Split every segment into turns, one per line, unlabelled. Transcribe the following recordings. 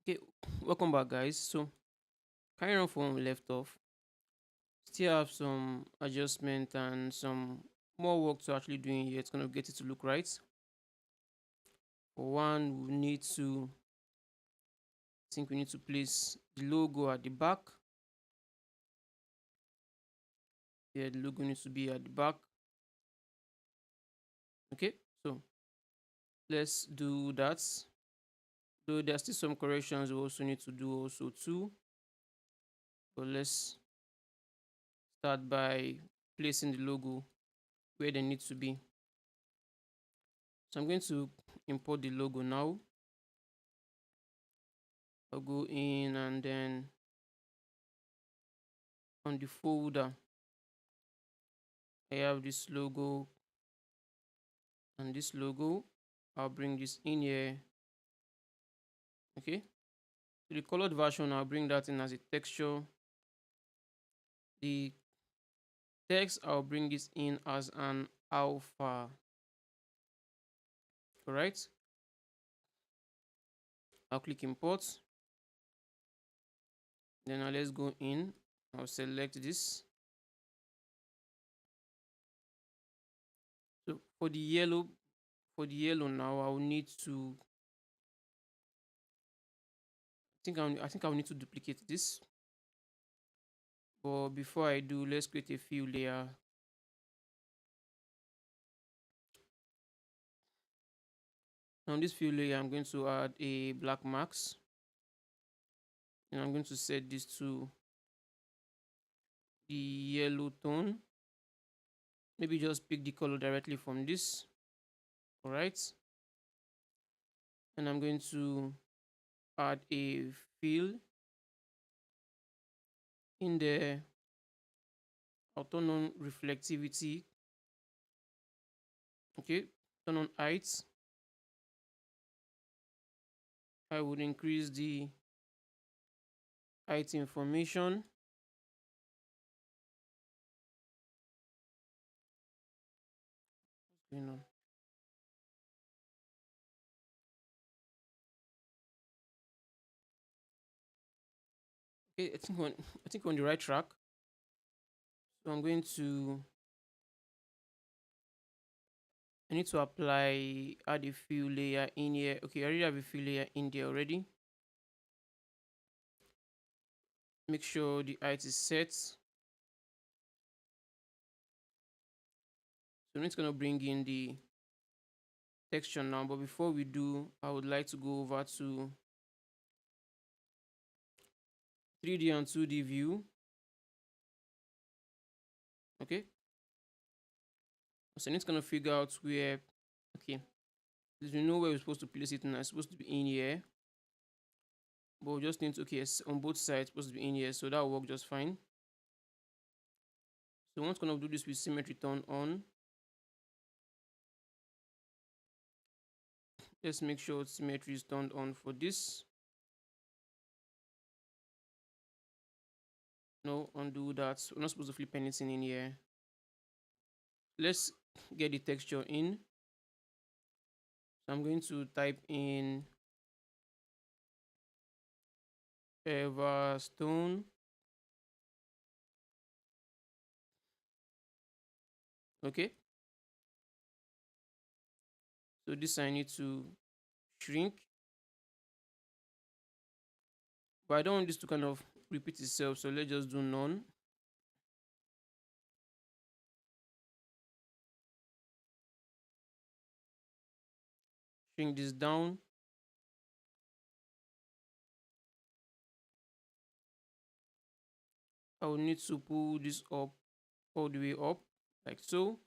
Okay, welcome back, guys. So, carrying on from where we left off, still have some adjustment and some more work to actually do in here. It's gonna get it to look right. For one, we need to place the logo at the back. Yeah, the logo needs to be at the back. Okay, so let's do that. Though there's still some corrections we also need to do also too. But let's start by placing the logo where they need to be. So I'm going to import the logo now. I'll go in and then on the folder I have this logo and this logo. I'll bring this in here. Okay. So the colored version, I'll bring that in as a texture. The text, I'll bring this in as an alpha. Alright. I'll click import. Then now let's go in. I'll select this. So for the yellow now, I will need to I think I'll need to duplicate this. But before I do, let's create a fill layer. On this fill layer, I'm going to add a black mask. And I'm going to set this to the yellow tone. Maybe just pick the color directly from this. All right. And I'm going to add a fill in the turn on reflectivity. Okay. Turn on height. I would increase the height information. You know. Okay, I think we're on the right track. So I'm going to I need to add a fill layer in here. Okay, I already have a fill layer in there already. Make sure the height is set. So it's gonna bring in the texture now. But before we do, I would like to go over to 3D and 2D view. Okay. So it's gonna figure out where. Okay. We know where we're supposed to place it now. It's supposed to be in here. But we just need to, okay, it's on both sides, supposed to be in here. So that will work just fine. So once gonna do this with symmetry turned on. Let's make sure symmetry is turned on for this. No, undo that. We're not supposed to flip anything in here. Let's get the texture in. So I'm going to type in Everstone. Okay. So this I need to shrink. But I don't want this to kind of repeat itself. So let's just do none. Shrink this down. I will need to pull this up all the way up like so.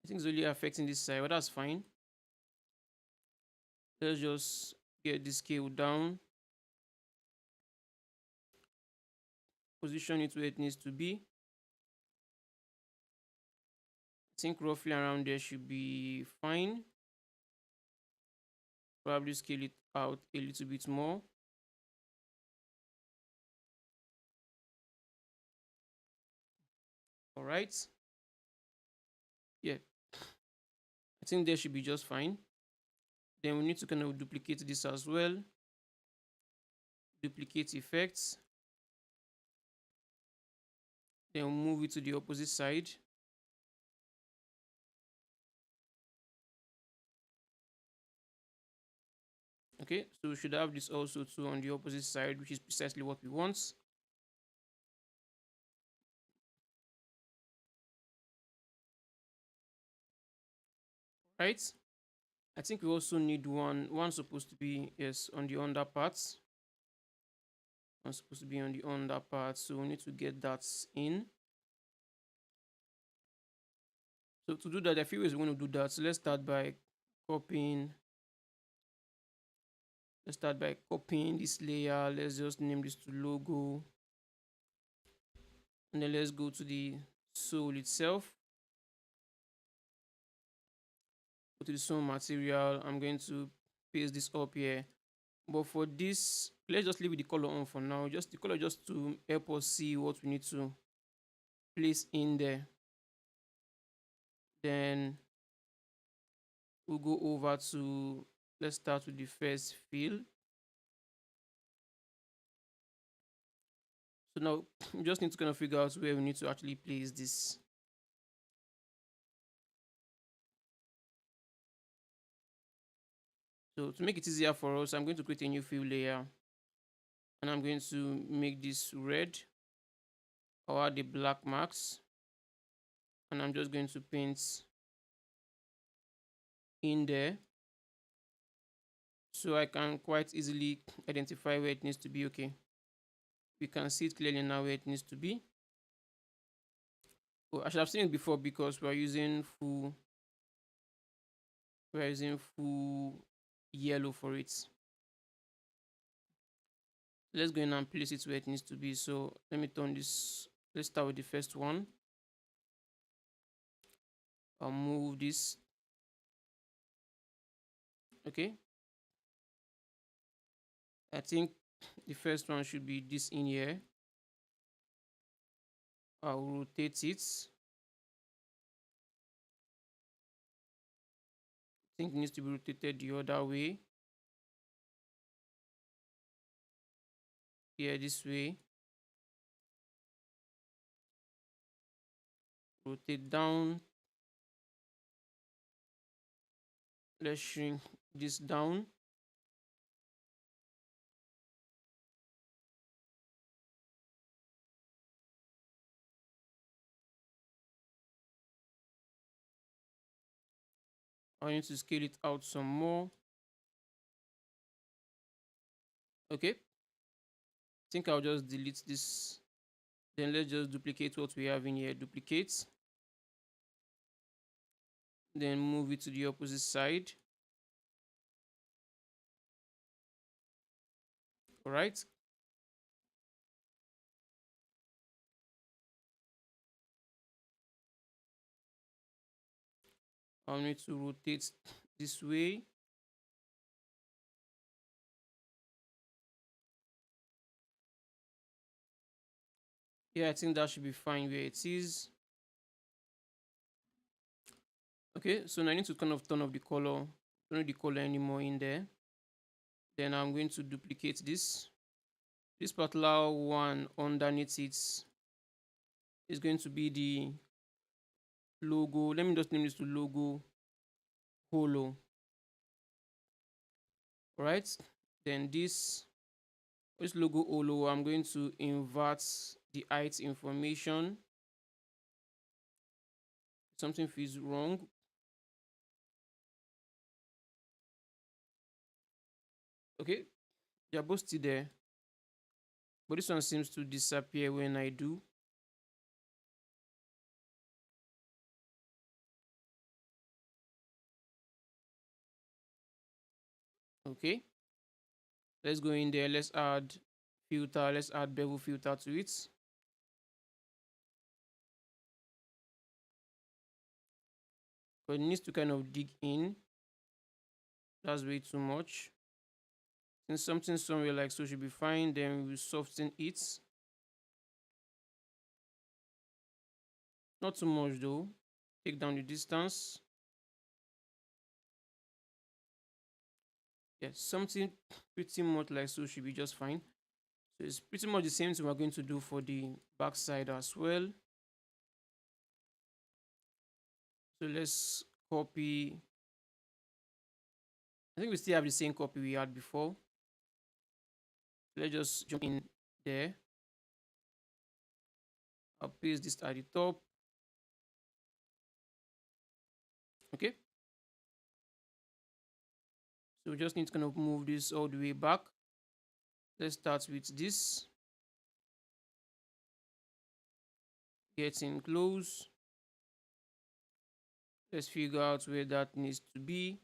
I think it's only affecting this side, but that's fine. Let's just get the scale down. Position it where it needs to be. I think roughly around there should be fine. Probably scale it out a little bit more. All right. Yeah. I think there should be just fine. Then we need to kind of duplicate this as well. Duplicate effects. Then we'll move it to the opposite side. Okay, so we should have this also too on the opposite side, which is precisely what we want. Right? I think we also need one supposed to be, yes, on the under parts. One supposed to be on the under part, so we need to get that in. So to do that, there are few ways we're going to do that. So let's start by copying. Let's start by copying this layer. Let's just name this to logo. And then let's go to the sole itself. Go to the sole material. I'm going to paste this up here. But for this, let's just leave the color on for now. Just the color just to help us see what we need to place in there. Then we'll go over to, let's start with the first fill. So now we just need to kind of figure out where we need to actually place this. So to make it easier for us, I'm going to create a new fill layer, and I'm going to make this red. I'll add the black marks, and I'm just going to paint in there so I can quite easily identify where it needs to be. Okay, we can see it clearly now where it needs to be. Oh, I should have seen it before because we're using full yellow for it. Let's go in and place it where it needs to be. So let me turn this. Let's start with the first one. I'll move this. Okay, I think the first one should be this in here. I'll rotate it. I think it needs to be rotated the other way. Here, this way. Rotate down. Let's shrink this down. I need to scale it out some more. Okay, I think I'll just delete this. Then let's just duplicate what we have in here. Duplicate. Then move it to the opposite side. All right. I'll need to rotate this way. Yeah, I think that should be fine where it is. Okay, so now I need to kind of turn off the color. Don't need the color anymore in there. Then I'm going to duplicate this. This particular one underneath it is going to be the logo. Let me just name this to logo holo. All right. Then this logo holo, I'm going to invert the height information. Something feels wrong. Okay, they're both still there, but this one seems to disappear when I do. Okay, let's go in there. Let's add filter. Let's add bevel filter to it. But it needs to kind of dig in. That's way too much. Since something somewhere like so should be fine, then we soften it. Not too much though. Take down the distance. Yeah, something pretty much like so should be just fine. So it's pretty much the same thing we're going to do for the back side as well. So let's copy. I think we still have the same copy we had before. Let's just jump in there. I'll paste this at the top. Okay. So we just need to kind of move this all the way back. Let's start with this. Getting close. Let's figure out where that needs to be.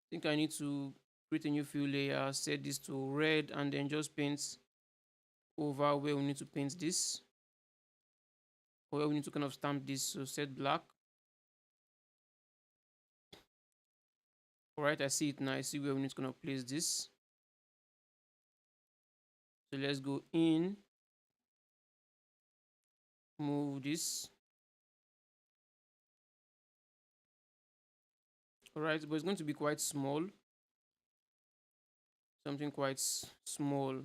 I think I need to create a new fill layer, set this to red, and then just paint over where we need to paint this, or where we need to kind of stamp this. So set black. All right, I see it now. I see where we need to kind of place this. So let's go in, move this. All right, but it's going to be quite small. Something quite small.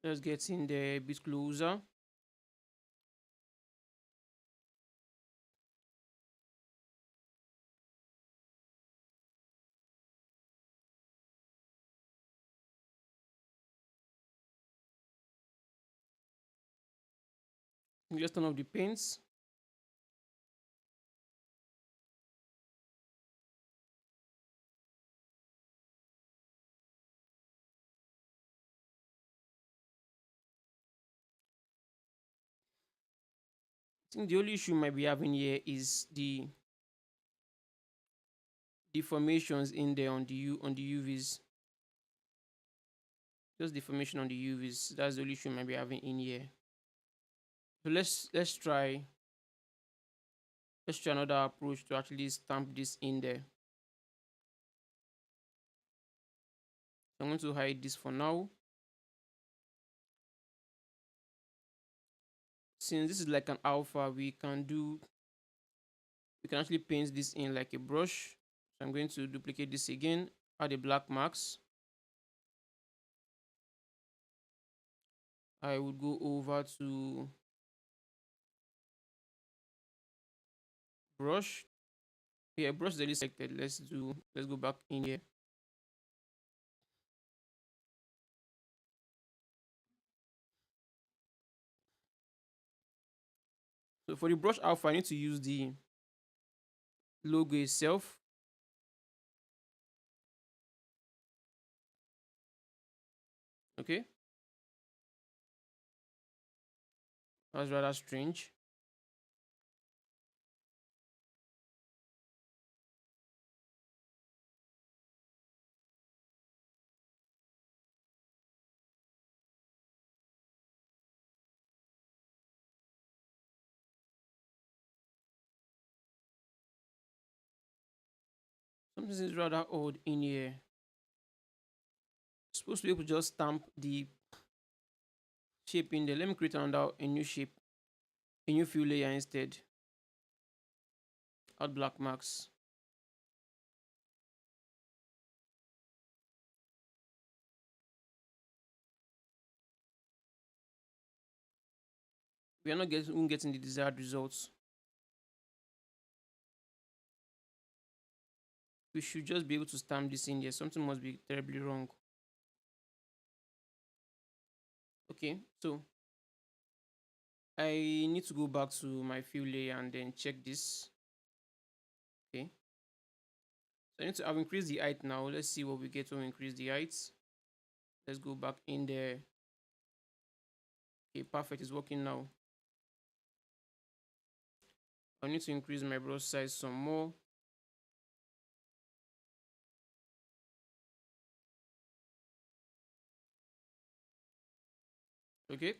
Let's get in there a bit closer. Just turn off the paints. I think the only issue might be having here is the deformations in there on the UVs. Just deformation on the UVs. That's the only issue might be having in here. So let's try another approach to actually stamp this in there. So I'm going to hide this for now. Since this is like an alpha, we can actually paint this in like a brush. So I'm going to duplicate this again, add a black marks. I would go over to brush. Yeah, brush is already selected. Let's go back in here. So for the brush alpha, I need to use the logo itself. Okay, that's rather strange. Something is rather odd in here. Supposed to be able to just stamp the shape in there. Let me create a new shape, a new fill layer instead. Add black marks. We are not getting the desired results. We should just be able to stamp this in there. Something must be terribly wrong. Okay, so I need to go back to my fill layer and then check this. Okay, so I've increased the height now. Let's see what we get when we increase the height. Let's go back in there. Okay, perfect. It's working now. I need to increase my brush size some more. Okay,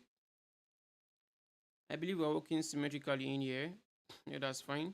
I believe we're working symmetrically in here. Yeah, that's fine.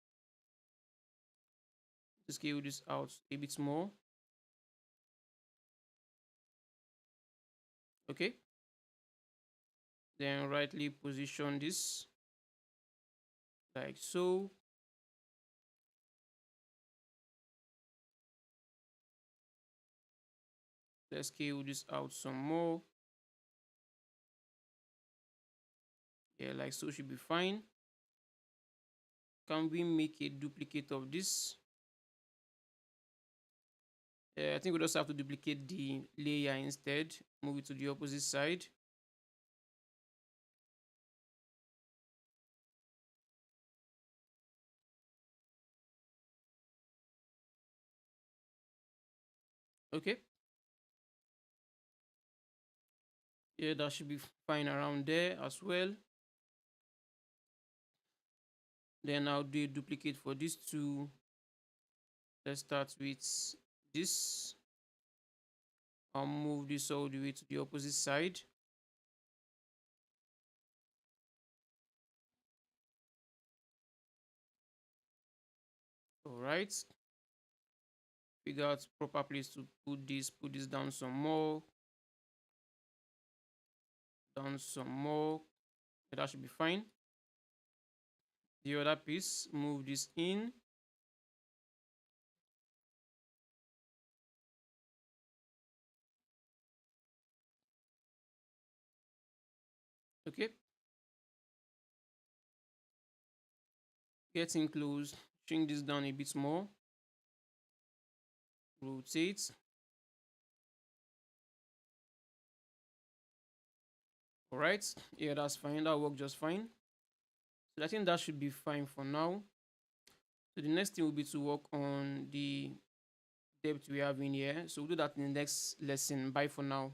scale this out a bit more. Okay. Then rightly position this like so. Let's scale this out some more. Yeah, like so should be fine. Can we make a duplicate of this? I think we just have to duplicate the layer instead. Move it to the opposite side. Okay. Yeah, that should be fine around there as well. Then I'll do a duplicate for these two. Let's start with this. I'll move this all the way to the opposite side. All right. Figure out proper place to put this down some more, down some more. That should be fine. The other piece, move this in. Okay. Getting close. Shrink this down a bit more. Rotate. All right. Yeah, that's fine. That worked just fine. So I think that should be fine for now. So the next thing will be to work on the depth we have in here. So we'll do that in the next lesson. Bye for now.